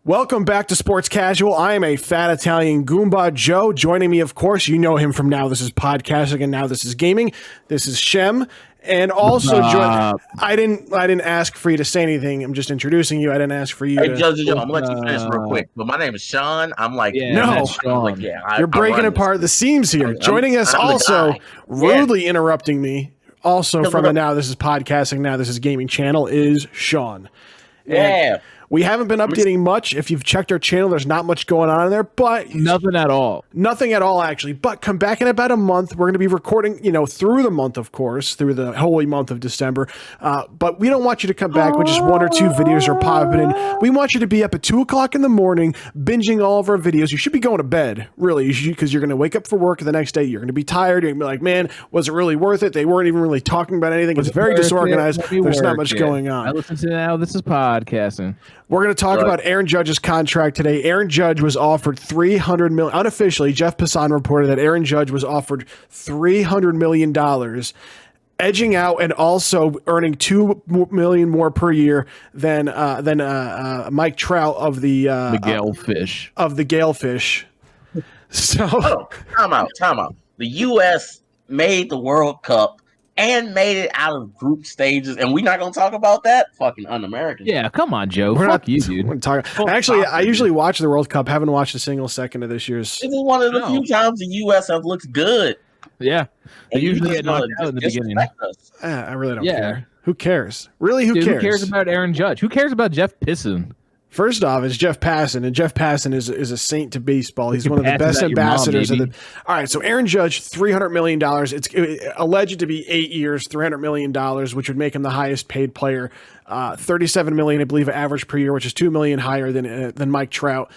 Welcome back to Sports Casual. I am a fat Italian Goomba Joe. Joining me, of course, you know him from Now This Is Podcasting and Now This Is Gaming. This is Shem. And also, I didn't ask for you to say anything. I'm just introducing you. I didn't ask for you to... Joe, I'm going to let you finish real quick. But my name is Sean. I'm like... No. Like, you're breaking apart the seams here. Joining us also, rudely interrupting me, also from the Now This Is Podcasting, Now This Is Gaming channel, is Sean. And we haven't been updating much. If you've checked our channel, there's not much going on in there, but nothing at all, actually. But come back in about a month. We're going to be recording, through the month, of course, through the holy month of December. But we don't want you to come back with just one or two videos are popping in. We want you to be up at 2:00 in the morning, binging all of our videos. You should be going to bed, really, because you're going to wake up for work the next day. You're going to be tired. You're going to be like, man, was it really worth it? They weren't even really talking about anything. It's very disorganized. There's not much going on. I listen to Now This Is Podcasting. We're going to talk about Aaron Judge's contract today. Aaron Judge was offered $300 million. Unofficially, Jeff Passan reported that Aaron Judge was offered $300 million, edging out and also earning $2 million more per year than Mike Trout of the Galefish. Of the Galefish. So, time out. The U.S. made the World Cup and made it out of group stages, and we're not going to talk about that? Fucking un-American. Yeah, come on, Joe. Fuck you, dude. Actually, I usually watch the World Cup. Haven't watched a single second of this year's. This is one of the few times the U.S. have looked good. Yeah. They usually get knocked out in the beginning. I really don't care. Who cares? Really, who cares? Who cares about Aaron Judge? Who cares about Jeff Pisson? First off, it's Jeff Passan, and Jeff Passan is a saint to baseball. He's one of the best ambassadors of the. All right, so Aaron Judge, $300 million. It's alleged to be 8 years, $300 million, which would make him the highest paid player. $37 million, I believe, average per year, which is $2 million higher than Mike Trout.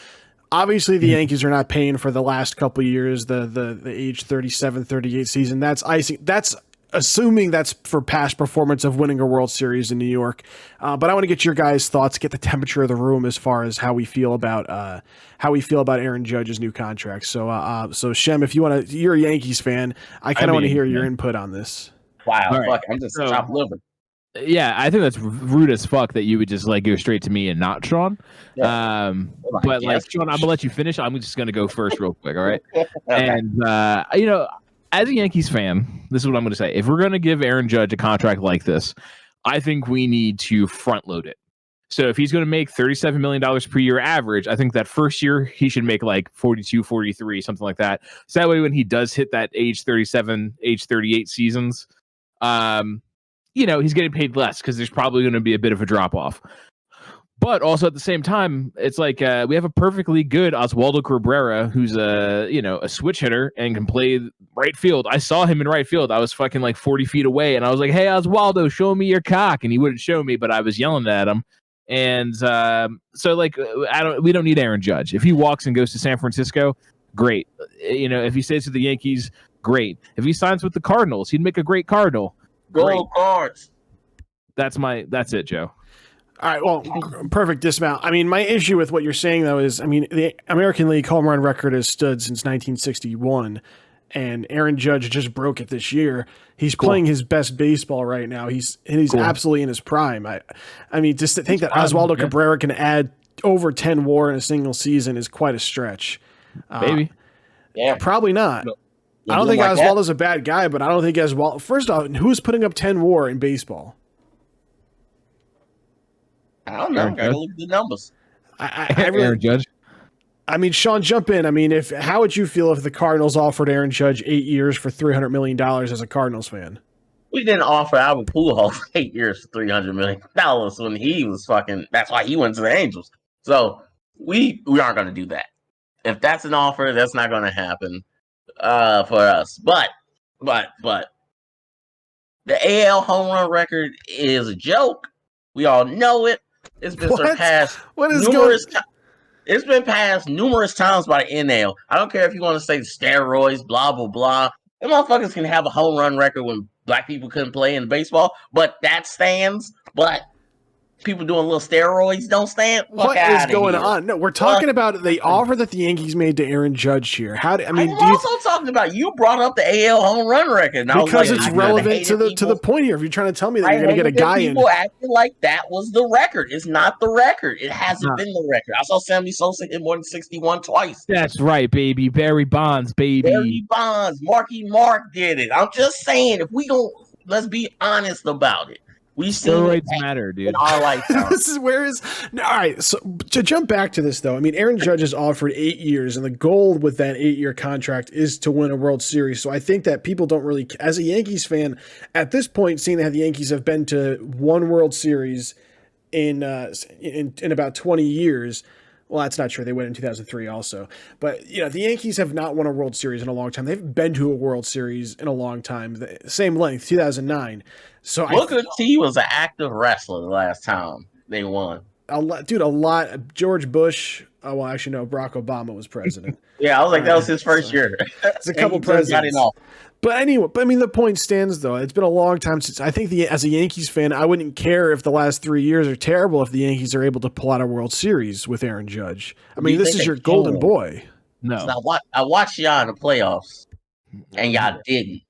Obviously, the Yankees are not paying for the last couple of years, the age 37, 38 season. That's icing. That's assuming that's for past performance of winning a World Series in New York. But I want to get your guys' thoughts, get the temperature of the room as far as how we feel about Aaron Judge's new contract. So Shem, if you want to, you're a Yankees fan. I kind of want to hear your input on this. Wow, fuck, I'm just chopped liver. Yeah, I think that's rude as fuck that you would just go straight to me and not Sean. Yeah. But Sean, I'm gonna let you finish. I'm just gonna go first real quick. All right. Okay. And as a Yankees fan, this is what I'm going to say. If we're going to give Aaron Judge a contract like this, I think we need to front load it. So if he's going to make $37 million per year average, I think that first year he should make like 42, 43, something like that. So that way when he does hit that age 37, age 38 seasons, he's getting paid less because there's probably going to be a bit of a drop off. But also at the same time, it's like we have a perfectly good Oswaldo Cabrera who's a switch hitter and can play right field. I saw him in right field. I was fucking like 40 feet away, and I was like, "Hey, Oswaldo, show me your cock," and he wouldn't show me, but I was yelling at him. And we don't need Aaron Judge. If he walks and goes to San Francisco, great. If he stays with the Yankees, great. If he signs with the Cardinals, he'd make a great Cardinal. Go Cards. That's it, Joe. All right, well, perfect dismount. I mean, my issue with what you're saying, though, is, the American League home run record has stood since 1961, and Aaron Judge just broke it this year. He's playing his best baseball right now. He's absolutely in his prime. I mean, just to think that Oswaldo Cabrera can add over 10 WAR in a single season is quite a stretch. Maybe. Yeah. Probably not. No. I don't think Oswaldo's a bad guy, but I don't think Oswaldo... First off, who's putting up 10 WAR in baseball? I don't know. Gotta look at the numbers. Aaron Judge. I mean, Sean, jump in. I mean, how would you feel if the Cardinals offered Aaron Judge 8 years for $300 million as a Cardinals fan? We didn't offer Albert Pujols 8 years for $300 million when he was fucking. That's why he went to the Angels. So we aren't going to do that. If that's an offer, that's not going to happen for us. But the AL home run record is a joke. We all know it. It's been surpassed numerous times. It's been passed numerous times by the NL. I don't care if you want to say steroids, blah, blah, blah. Them motherfuckers can have a home run record when black people couldn't play in baseball, but that stands. But people doing little steroids don't stand. What is going on? No, we're talking about the offer that the Yankees made to Aaron Judge here. I'm also talking about, you brought up the AL home run record. And because it's relevant to the point here. If you're trying to tell me that you're going to get a guy in. People acting like that was the record. It's not the record. It hasn't been the record. I saw Sammy Sosa hit more than 61 twice. That's right, baby. Barry Bonds, baby. Barry Bonds. Marky Mark did it. I'm just saying, let's be honest about it. We've seen steroids matter, dude. In our lifetime. All right. So to jump back to this, though, I mean, Aaron Judge is offered 8 years, and the goal with that 8-year contract is to win a World Series. So I think that people don't really, as a Yankees fan, at this point, seeing that the Yankees have been to one World Series in about 20 years. Well, that's not true. They went in 2003 also. But, the Yankees have not won a World Series in a long time. They've been to a World Series in a long time. The same length, 2009. So Booker T was an active wrestler the last time they won. A lot. George Bush. Oh, well, actually, no. Barack Obama was president. Yeah, I was like, that was his first year. It's a couple presidents. But anyway, the point stands, though. It's been a long time since. I think as a Yankees fan, I wouldn't care if the last 3 years are terrible if the Yankees are able to pull out a World Series with Aaron Judge. I mean, this is your golden boy. No. So I watched y'all in the playoffs, and y'all didn't.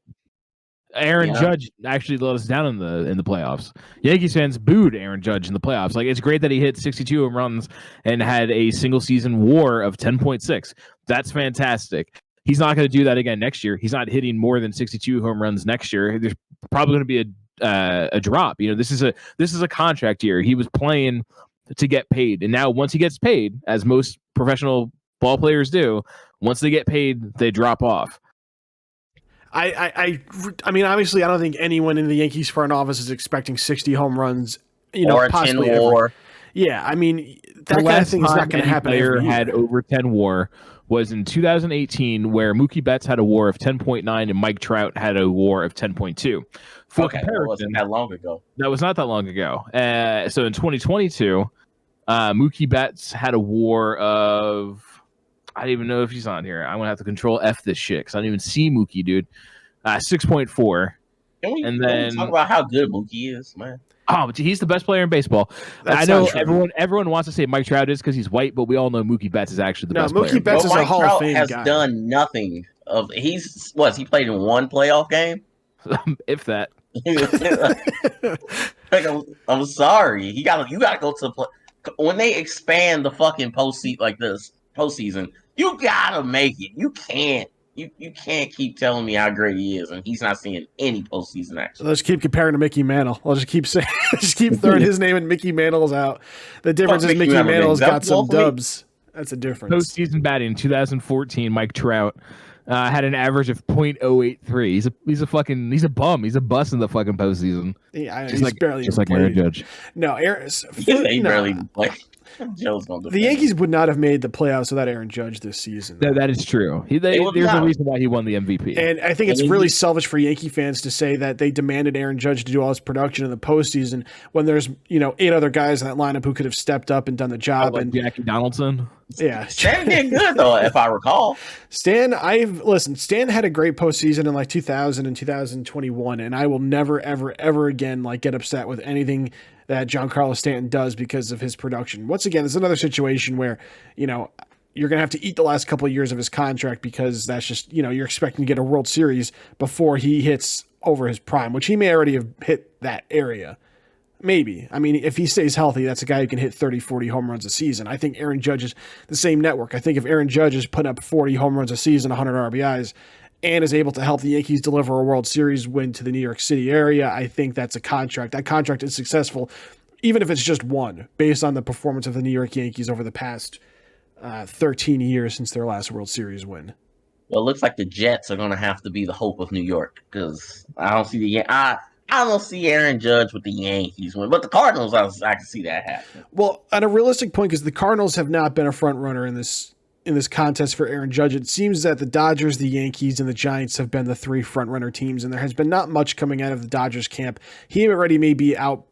Aaron Judge actually let us down in the playoffs. Yankees fans booed Aaron Judge in the playoffs. Like, it's great that he hit 62 home runs and had a single season WAR of 10.6. That's fantastic. He's not going to do that again next year. He's not hitting more than 62 home runs next year. There's probably going to be a drop. This is a contract year. He was playing to get paid, and now once he gets paid, as most professional ball players do, once they get paid, they drop off. I mean, obviously, I don't think anyone in the Yankees front office is expecting 60 home runs, or possibly 10 WAR. Yeah, I mean, that kind of thing is not going to happen. Player had over 10 WAR was in 2018, where Mookie Betts had a WAR of 10.9 and Mike Trout had a WAR of 10.2. For comparison, that wasn't that long ago. That was not that long ago. So in 2022, Mookie Betts had a WAR of, I don't even know if he's on here. I'm going to have to control F this shit because I don't even see Mookie, dude. 6.4. Can we talk about how good Mookie is, man? Oh, he's the best player in baseball. I know everyone wants to say Mike Trout is because he's white, but we all know Mookie Betts is actually the best player. Mookie Betts is a Hall of Fame guy. Mike Trout has done nothing. He played in one playoff game? If that. I'm sorry. You gotta go to the when they expand the fucking postseason, you gotta make it. You can't keep telling me how great he is, and he's not seeing any postseason action. Let's keep comparing to Mickey Mantle. I'll just keep saying, throwing his name and Mickey Mantle's out. The difference is Mickey Mantle's got some dubs. That's a difference. Postseason batting in 2014, Mike Trout had an average of .083. He's a bum. He's a bust in the fucking postseason. Yeah, he's barely just like Aaron Judge. No, barely played. The Yankees would not have made the playoffs without Aaron Judge this season. That is true. There's a reason why he won the MVP. And I think it's really selfish for Yankee fans to say that they demanded Aaron Judge to do all his production in the postseason when there's 8 other guys in that lineup who could have stepped up and done the job. And Jackie Donaldson. Yeah, Stan did good though, if I recall. Stan had a great postseason in 2000 and 2021, and I will never, ever, ever again get upset with anything that Giancarlo Stanton does because of his production. Once again, it's another situation where you're going to have to eat the last couple of years of his contract because that's just you're expecting to get a World Series before he hits over his prime, which he may already have hit that area. Maybe. I mean, if he stays healthy, that's a guy who can hit 30, 40 home runs a season. I think Aaron Judge is the same network. I think if Aaron Judge is putting up 40 home runs a season, 100 RBIs, and is able to help the Yankees deliver a World Series win to the New York City area, I think that's a contract. That contract is successful, even if it's just one, based on the performance of the New York Yankees over the past 13 years since their last World Series win. Well, it looks like the Jets are going to have to be the hope of New York because I don't see I don't see Aaron Judge with the Yankees win, but the Cardinals, I can see that happen. Well, on a realistic point, because the Cardinals have not been a front runner in this contest for Aaron Judge, it seems that the Dodgers, the Yankees, and the Giants have been the 3 front runner teams, and there has been not much coming out of the Dodgers camp. He already may be out,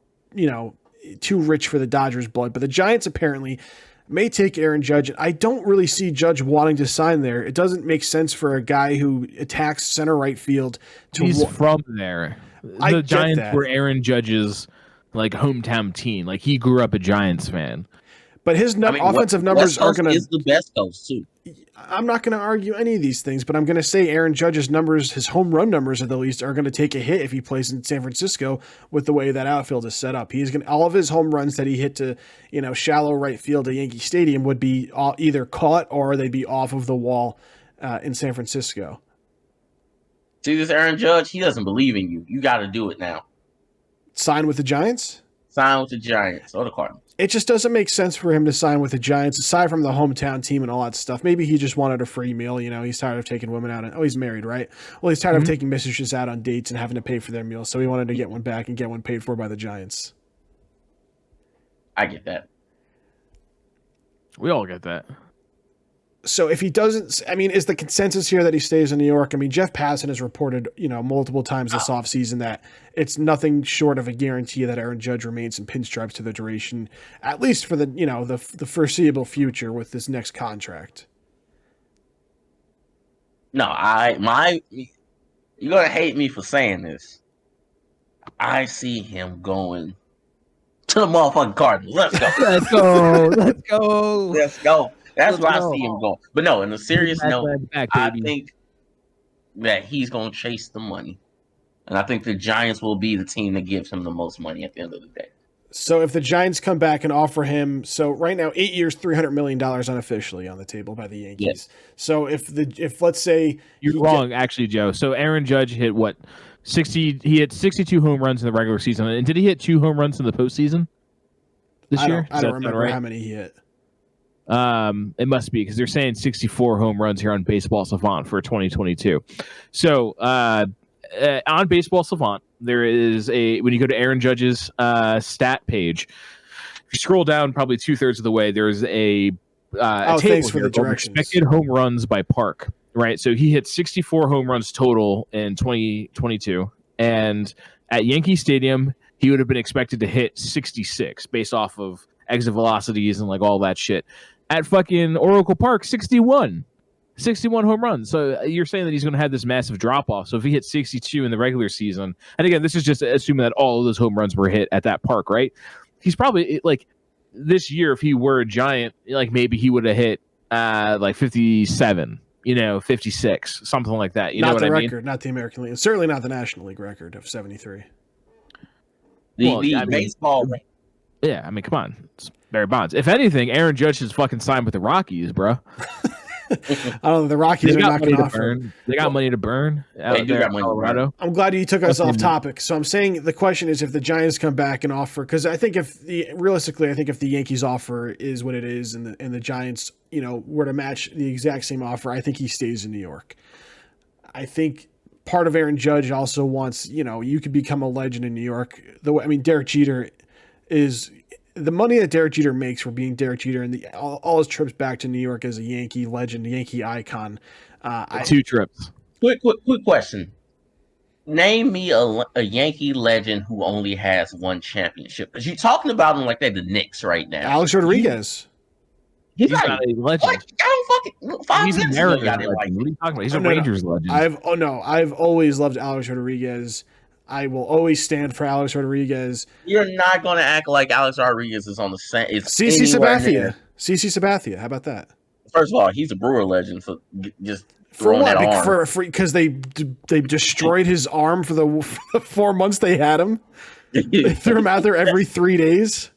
too rich for the Dodgers blood, but the Giants apparently may take Aaron Judge. I don't really see Judge wanting to sign there. It doesn't make sense for a guy who attacks center right field to. He's from there. The Giants were Aaron Judge's like hometown team. Like he grew up a Giants fan. But his offensive numbers are going to is the best coast too. I'm not going to argue any of these things, but I'm going to say Aaron Judge's numbers, his home run numbers at the least, are going to take a hit if he plays in San Francisco with the way that outfield is set up. He's going all of his home runs that he hit to, shallow right field at Yankee Stadium would be either caught or they'd be off of the wall in San Francisco. See this Aaron Judge, he doesn't believe in you. You got to do it now. Sign with the Giants? Sign with the Giants or the Cardinals. It just doesn't make sense for him to sign with the Giants, aside from the hometown team and all that stuff. Maybe he just wanted a free meal. He's tired of taking women out. He's married, right? Well, he's tired of taking mistresses out on dates and having to pay for their meals, so he wanted to get one back and get one paid for by the Giants. I get that. We all get that. So if he doesn't, is the consensus here that he stays in New York? Jeff Passan has reported, multiple times this offseason that it's nothing short of a guarantee that Aaron Judge remains in pinstripes to the duration, at least for the, the foreseeable future with this next contract. No, you're going to hate me for saying this. I see him going to the motherfucking Cardinals. Let's go. Let's go. Let's go. Let's go. That's where I see him going. But no, in a serious note, I think that he's going to chase the money. And I think the Giants will be the team that gives him the most money at the end of the day. So if the Giants come back and offer him, so right now 8 years, $300 million unofficially on the table by the Yankees. Yes. So if let's say you're wrong, actually, Joe. So Aaron Judge hit what 60? He hit 62 home runs in the regular season, and did he hit 2 home runs in the postseason this year? I don't remember how many he hit. It must be because they're saying 64 home runs here on Baseball Savant for 2022. So on Baseball Savant, there is when you go to Aaron Judge's stat page, if you scroll down probably 2/3 of the way, there's a table for the directions. Expected home runs by park. Right, so he hit 64 home runs total in 2022, and at Yankee Stadium, he would have been expected to hit 66 based off of exit velocities and like all that shit. At fucking Oracle Park, 61 home runs. So you're saying that he's going to have this massive drop off. So if he hit 62 in the regular season, and again, this is just assuming that all of those home runs were hit at that park, right? He's probably like this year, if he were a Giant, like maybe he would have hit like 57. 56, something like that. You know what I mean? Not the record, not the American League. Certainly not the National League record of 73. The baseball. Yeah, come on. It's Barry Bonds. If anything, Aaron Judge should fucking sign with the Rockies, bro. The Rockies are not going to offer. They got money to burn. They do got money to burn. I'm glad you took us off topic. So I'm saying the question is if the Giants come back and offer, because I think if the Yankees offer is what it is, and the Giants, were to match the exact same offer, I think he stays in New York. I think part of Aaron Judge also wants, you could become a legend in New York. Derek Jeter is. The money that Derek Jeter makes for being Derek Jeter and all his trips back to New York as a Yankee legend, Yankee icon. 2 trips. Quick question. Name me a Yankee legend who only has 1 championship. Because you're talking about him like they're the Knicks right now. Alex Rodriguez. He's not a legend. He's a Mariners legend. What are you talking about? He's a Rangers legend. I've always loved Alex Rodriguez. I will always stand for Alex Rodriguez. You're not going to act like Alex Rodriguez is on the same. CC Sabathia. CC Sabathia. How about that? First of all, he's a Brewer legend for just for throwing what? that arm. Because they destroyed his arm for the 4 months they had him. They threw him out there every 3 days.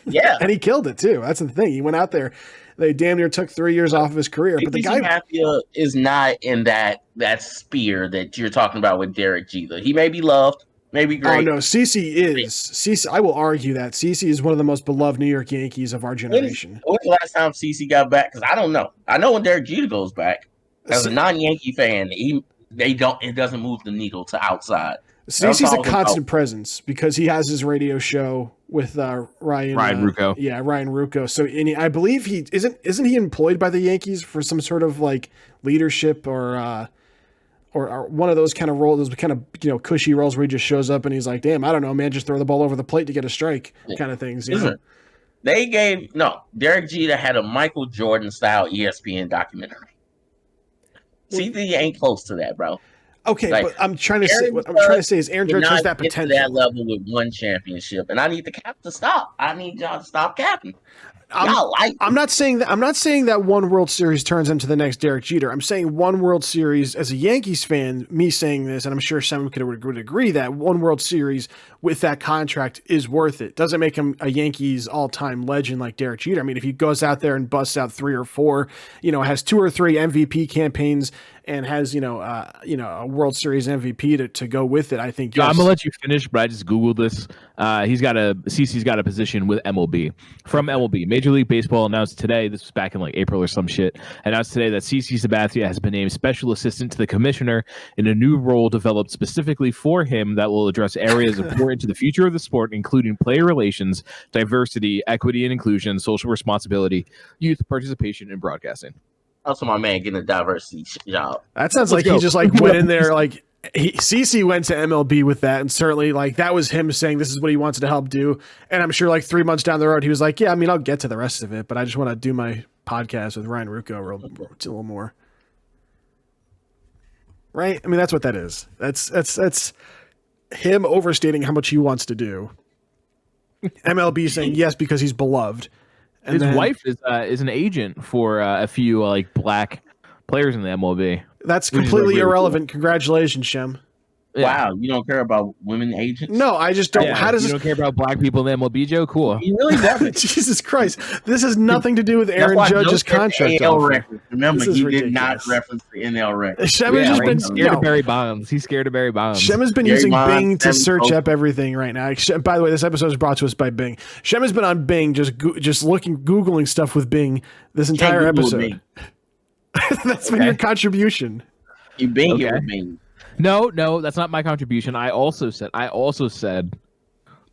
Yeah, and he killed it too. That's the thing. He went out there. They damn near took 3 years off of his career. But the guy Sabathia is not in that sphere that you're talking about with Derek Jeter. He may be loved, may be great. Oh no, CeCe is. CeCe, I will argue that CeCe is one of the most beloved New York Yankees of our generation. When's the last time CeCe got back? Because I don't know. I know when Derek Jeter goes back. As a non-Yankee fan, it doesn't move the needle to outside. CeCe's a constant presence because he has his radio show with Ryan Rucco. Yeah, Ryan Rucco. So I believe he isn't he employed by the Yankees for some sort of like leadership or one of those kind of roles, those kind of cushy roles where he just shows up and he's like, damn, I don't know, man, just throw the ball over the plate to get a strike kind of things. Derek Jeter had a Michael Jordan style ESPN documentary. CeCe ain't close to that, bro. Okay, but I'm trying to say what I'm trying to say is Aaron Judge has that potential. To that level with one championship, and I need the cap to stop. I need y'all to stop capping. I'm not saying that one World Series turns into the next Derek Jeter. I'm saying one World Series as a Yankees fan, me saying this, and I'm sure someone would agree that one World Series with that contract is worth it. Doesn't make him a Yankees all-time legend like Derek Jeter. I mean, if he goes out there and busts out 3 or 4, has 2 or 3 MVP campaigns and has, a World Series MVP to go with it, I think. Yes. I'm gonna let you finish, but I just Googled this. CC's got a position with MLB. From MLB, Major League Baseball announced today, this was back in like April or some shit, announced today that CC Sabathia has been named special assistant to the commissioner in a new role developed specifically for him that will address areas important to the future of the sport, including player relations, diversity, equity and inclusion, social responsibility, youth participation, and broadcasting. Also, my man getting a diversity job. That sounds like he just went in there CC went to MLB with that, and certainly that was him saying this is what he wants to help do. And I'm sure 3 months down the road he was like, yeah, I mean, I'll get to the rest of it, but I just want to do my podcast with Ryan Rucco a little more. Right? I mean, that's what that is. That's him overstating how much he wants to do. MLB saying yes because he's beloved. And his wife is an agent for a few black players in the MLB. That's completely really irrelevant. Cool. Congratulations, Shem. Wow, you don't care about women agents? No, I just don't. How does you don't care about black people in the MLB, Joe? Cool. He really doesn't. Jesus Christ, this has nothing to do with Aaron Judge's contract. Remember, he did not reference the NL record. Shem has just been scared of Barry Bonds. He's scared of Barry Bonds. Shem has been using Bing to search up everything right now. By the way, this episode is brought to us by Bing. Shem has been on Bing, just googling stuff with Bing this entire episode. That's been your contribution. You Bing it with Bing. No, that's not my contribution. I also said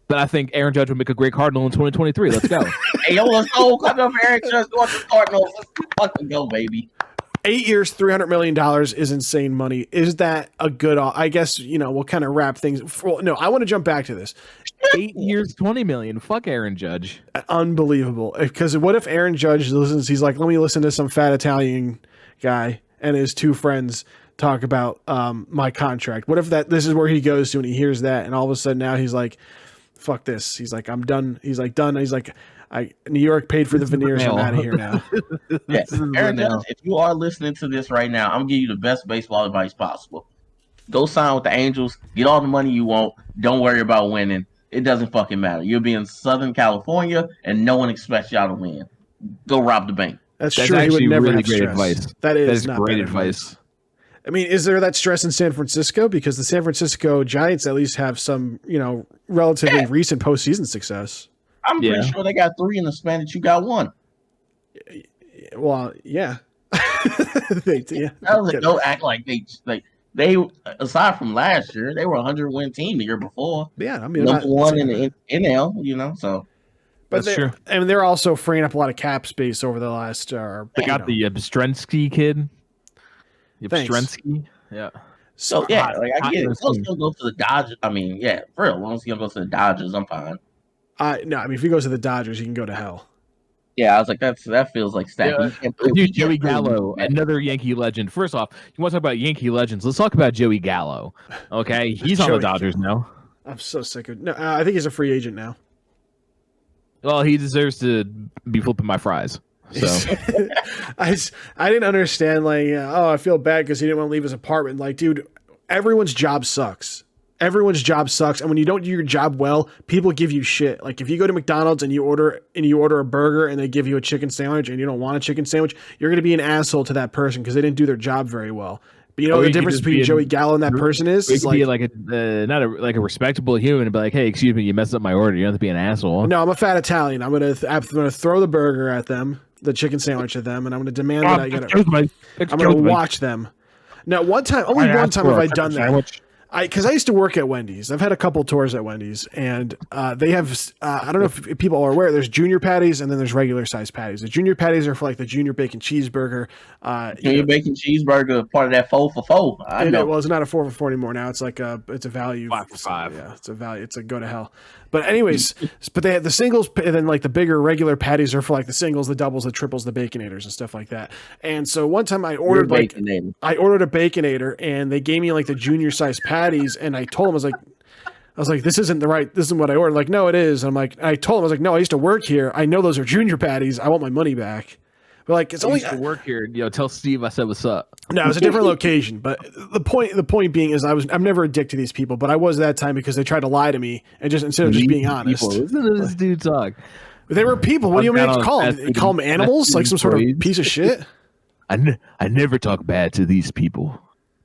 that I think Aaron Judge would make a great Cardinal in 2023. Let's go. Hey, let's go. Come up, Aaron Judge going to the Cardinals. Let's fucking go, baby. 8 years, $300 million is insane money. Is that a good? I guess we'll kind of wrap things. No, I want to jump back to this. 8 years, $20 million. Fuck Aaron Judge. Unbelievable. Because what if Aaron Judge listens? He's like, let me listen to some fat Italian guy and his 2 friends talk about my contract. What if this is where he goes to and he hears that, and all of a sudden now he's like, fuck this. He's like, I'm done. He's like, done. He's like, New York paid for the veneers. I'm out of here now. Yeah. Aaron Judge, if you are listening to this right now, I'm gonna give you the best baseball advice possible. Go sign with the Angels. Get all the money you want. Don't worry about winning. It doesn't fucking matter. You'll be in Southern California, and no one expects y'all to win. Go rob the bank. That's true. He would never really have great stress. Advice. That is not great advice. I mean, is there that stress in San Francisco? Because the San Francisco Giants at least have some, relatively recent postseason success. I'm pretty sure they got 3 in the span that you got 1. Well, yeah. Don't act like they aside from last year, they were a 100-win team the year before. Yeah, I mean, number 1 in the NL, so. But that's true. I mean, they're also freeing up a lot of cap space over the last. They got the Yabstrensky kid. Yabstrensky, yeah. So yeah, I get it. As long as he'll go to the Dodgers, I mean, yeah, for real. As long as he'll go to the Dodgers, I'm fine. No, I mean, if he goes to the Dodgers, he can go to hell. Yeah, I was like, that feels like stacking. Yeah. Dude, Joey Gallo, another Yankee legend. First off, you want to talk about Yankee legends? Let's talk about Joey Gallo. Okay, he's on the Dodgers now. I'm so sick of. No, I think he's a free agent now. Well, he deserves to be flipping my fries. So I didn't understand. I feel bad because he didn't want to leave his apartment. Like, dude, everyone's job sucks. Everyone's job sucks, and when you don't do your job well, people give you shit. Like if you go to McDonald's and you order a burger and they give you a chicken sandwich and you don't want a chicken sandwich, you're going to be an asshole to that person because they didn't do their job very well. But you know the difference between Joey Gallo and that person is? It could be not a respectable human and be like, hey, excuse me, you messed up my order. You don't have to be an asshole. No, I'm a fat Italian. I'm gonna throw the burger at them, the chicken sandwich at them, and I'm gonna demand that I get it. I'm gonna watch them. Now, only one time have I done that. because I used to work at Wendy's. I've had a couple tours at Wendy's, and they have. I don't know if people are aware. There's junior patties, and then there's regular size patties. The junior patties are for like the junior bacon cheeseburger. Junior bacon cheeseburger, part of that 4 for $4. I know. Well, it's not a 4 for $4 anymore. Now it's like it's a value 5 for $5. Yeah, it's a value. It's a go to hell. But anyways, but they had the singles, and then like the bigger regular patties are for like the singles, the doubles, the triples, the baconators, and stuff like that. And so one time I ordered a baconator, and they gave me like the junior size patties, and I told them I was like, this isn't what I ordered. Like, no, it is. And I told them, I was like, no, I used to work here. I know those are junior patties. I want my money back. But like, it's only to work here. Tell Steve I said what's up. No, it was a different location. But the point being is, I'm never a dick to these people, but I was that time because they tried to lie to me and just instead of just being honest. Listen to this dude talk. They were people. What do you mean to call them? Call them animals? Like some sort of piece of shit? I never talk bad to these people.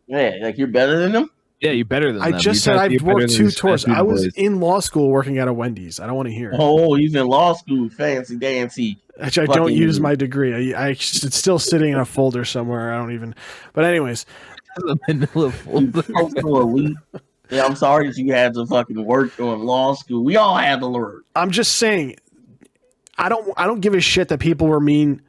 Yeah, like you're better than them? Yeah, you're better than them. I just said I've worked 2 tours. I was in law school working at a Wendy's. I don't want to hear it. Oh, he's in law school. Fancy dancy. Actually, I don't use my degree. It's still sitting in a folder somewhere. I don't even. But anyways. The manila folder. Yeah, I'm sorry that you had to fucking work on law school. We all had to learn. I'm just saying, I don't give a shit that people were mean.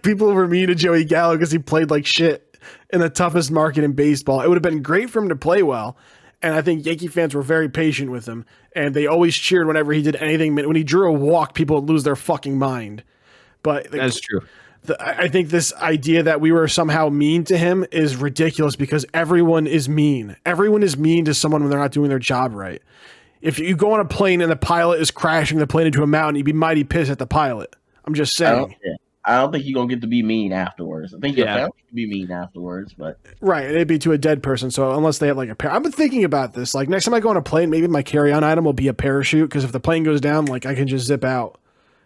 People were mean to Joey Gallo because he played like shit in the toughest market in baseball. It would have been great for him to play well, and I think Yankee fans were very patient with him, and they always cheered whenever he did anything. When he drew a walk, people would lose their fucking mind. But that's true. I think this idea that we were somehow mean to him is ridiculous because everyone is mean. Everyone is mean to someone when they're not doing their job right. If you go on a plane and the pilot is crashing the plane into a mountain, you'd be mighty pissed at the pilot. I'm just saying. I don't think you're going to get to be mean afterwards. I think your family can be mean afterwards, but... Right, it'd be to a dead person, so unless they have like a I've been thinking about this. Like, next time I go on a plane, maybe my carry-on item will be a parachute, because if the plane goes down, like, I can just zip out.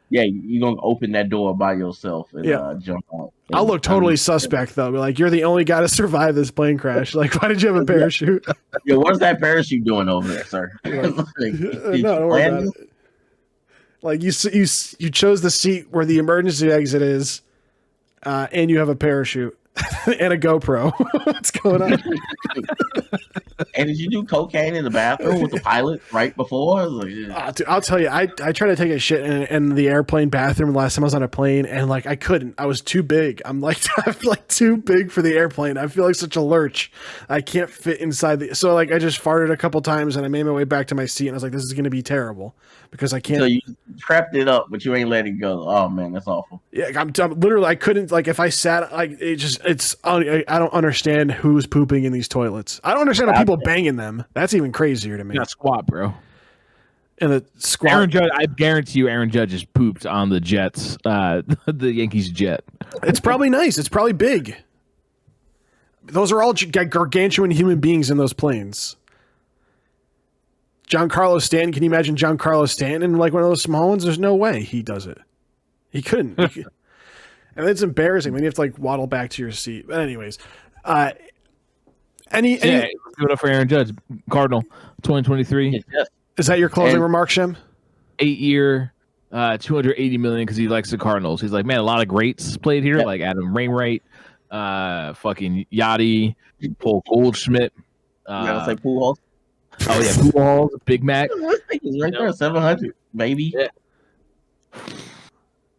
Yeah, you're going to open that door by yourself and jump out. I'll look totally suspect, though. Like, you're the only guy to survive this plane crash. Like, why did you have a parachute? Yeah, what's that parachute doing over there, sir? No, don't worry about it. Like, you chose the seat where the emergency exit is, and you have a parachute and a GoPro. What's going on? And did you do cocaine in the bathroom with the pilot right before? Dude, I'll tell you, I tried to take a shit in the airplane bathroom last time I was on a plane, and like I couldn't. I was too big. I'm like too big for the airplane. I feel like such a lurch. I can't fit inside so like I just farted a couple times, and I made my way back to my seat, and I was like, this is going to be terrible because I can't. So you prepped it up, but you ain't let it go. Oh man, that's awful. Yeah, I'm literally, I couldn't, like, if I sat, like, I don't understand who's pooping in these toilets. I don't understand how people bang in them. That's even crazier to me. Not squat, bro. And the squat. Aaron Judge, I guarantee you, Aaron Judge has pooped on the Jets, the Yankees jet. It's probably nice. It's probably big. Those are all gargantuan human beings in those planes. Giancarlo Stanton, can you imagine Giancarlo Stanton in like one of those small ones? There's no way he does it. He couldn't. And it's embarrassing when you have to like waddle back to your seat. But anyways, let's give it up for Aaron Judge, Cardinal, 2023. Is that your closing remark, Shem? 8-year, $280 million because he likes the Cardinals. He's like, man, a lot of greats played here, like Adam Wainwright, fucking Yachty, Paul Goldschmidt. Say Pujols. Oh yeah, Pujols, Big Mac. He's right there, 700, maybe. Yeah.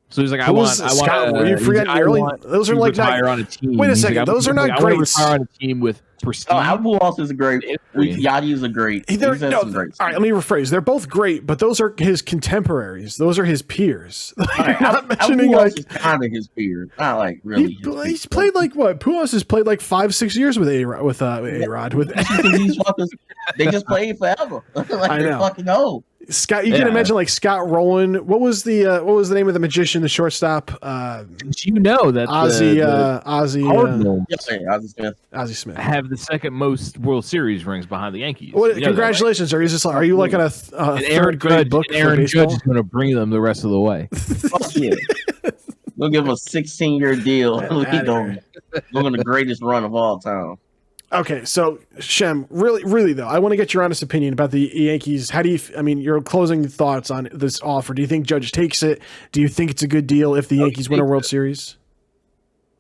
So he's like, I want. You forget early. Those are like retire on a team. Wait a second, like, those are not great. I want to retire on a team with prestige. Oh, Pujols is a great. Yachty is a great. All right, let me rephrase. They're both great, but those are his contemporaries. Those are his peers. Right, not mentioning like kind of his peers. Not like really. He's played like what? Pujols has played like 5-6 years with A-Rod. With these fuckers, they just played forever. Like I know. They're fucking old. Scott, you can imagine like Scott Rowland. What was the name of the magician, the shortstop? You know that Ozzie Smith have the second most World Series rings behind the Yankees. Well, congratulations! That, right? Are you like on a third grade book? Aaron Judge is going to bring them the rest of the way. We'll give him a 16-year deal. We're going the greatest run of all time. Okay, so Shem, really though, I want to get your honest opinion about the Yankees. How do you? I mean, your closing thoughts on this offer? Do you think Judge takes it? Do you think it's a good deal if the Yankees win a World Series?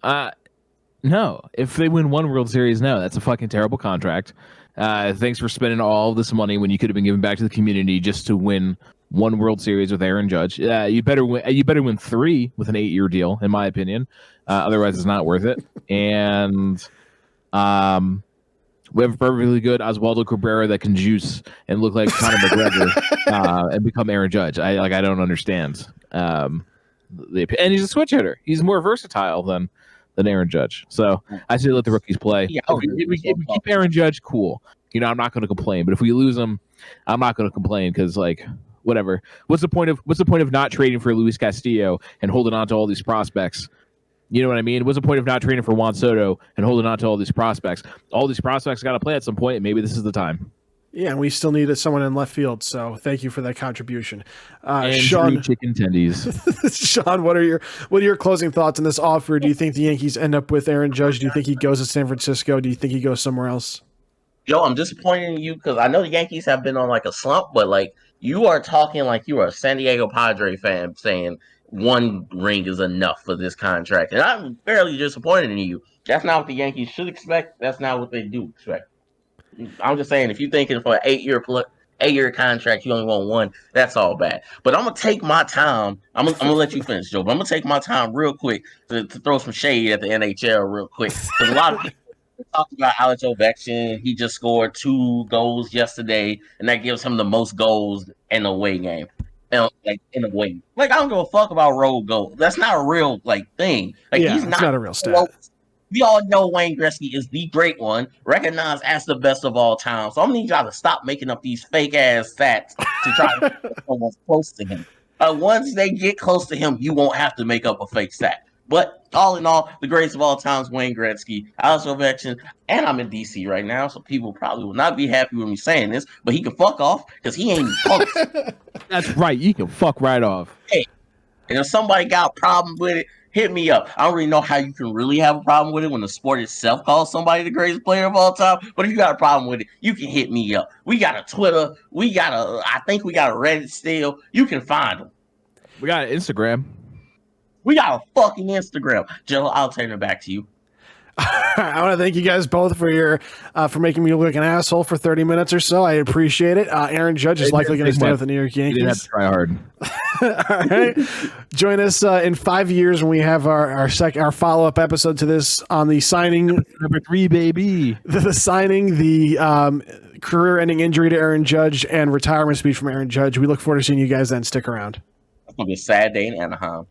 No. If they win one World Series, no, that's a fucking terrible contract. Thanks for spending all this money when you could have been given back to the community just to win one World Series with Aaron Judge. You better win 3 with an 8-year deal, in my opinion. Otherwise, it's not worth it. And we have a perfectly good Oswaldo Cabrera that can juice and look like Conor McGregor and become Aaron Judge. I don't understand. And he's a switch hitter. He's more versatile than Aaron Judge. So I say let the rookies play. Yeah, if we keep Aaron Judge, cool. I'm not going to complain. But if we lose him, I'm not going to complain because whatever. What's the point of not trading for Luis Castillo and holding on to all these prospects? You know what I mean? What's the point of not trading for Juan Soto and holding on to all these prospects? All these prospects got to play at some point, and maybe this is the time. Yeah, and we still needed someone in left field, so thank you for that contribution. Sean, chicken tendies. Sean, what are your closing thoughts on this offer? Do you think the Yankees end up with Aaron Judge? Do you think he goes to San Francisco? Do you think he goes somewhere else? Joe, I'm disappointed in you because I know the Yankees have been on a slump, but you are talking like you are a San Diego Padre fan saying one ring is enough for this contract. And I'm fairly disappointed in you. That's not what the Yankees should expect. That's not what they do expect. I'm just saying, if you're thinking for an 8-year contract, you only want one, that's all bad. But I'm going to take my time. I'm going to let you finish, Joe, but I'm going to take my time real quick to throw some shade at the NHL real quick. Because a lot of people talk about Alex Ovechkin. He just scored 2 goals yesterday, and that gives him the most goals in a away game. In a way, I don't give a fuck about road goals. That's not a real thing. He's not a real stat. We all know Wayne Gretzky is the great one, recognized as the best of all time. So I'm gonna need y'all to stop making up these fake ass stats to try to get someone close to him. Once they get close to him, you won't have to make up a fake stat. But all in all, the greatest of all time is Wayne Gretzky, Alex Ovechkin, and I'm in DC right now, so people probably will not be happy with me saying this, but he can fuck off because he ain't close. That's right. You can fuck right off. Hey, and if somebody got a problem with it, hit me up. I don't really know how you can really have a problem with it when the sport itself calls somebody the greatest player of all time, but if you got a problem with it, you can hit me up. We got a Twitter. I think we got a Reddit still. You can find them. We got an Instagram. We got a fucking Instagram. Joe, I'll turn it back to you. I want to thank you guys both for for making me look like an asshole for 30 minutes or so. I appreciate it. Aaron Judge is likely going to stay with the New York Yankees. You didn't have to try hard. All right. Join us in 5 years when we have our follow-up episode to this on the signing. Number 3, baby. The signing, the career-ending injury to Aaron Judge, and retirement speech from Aaron Judge. We look forward to seeing you guys then. Stick around. It's going to be a sad day in Anaheim.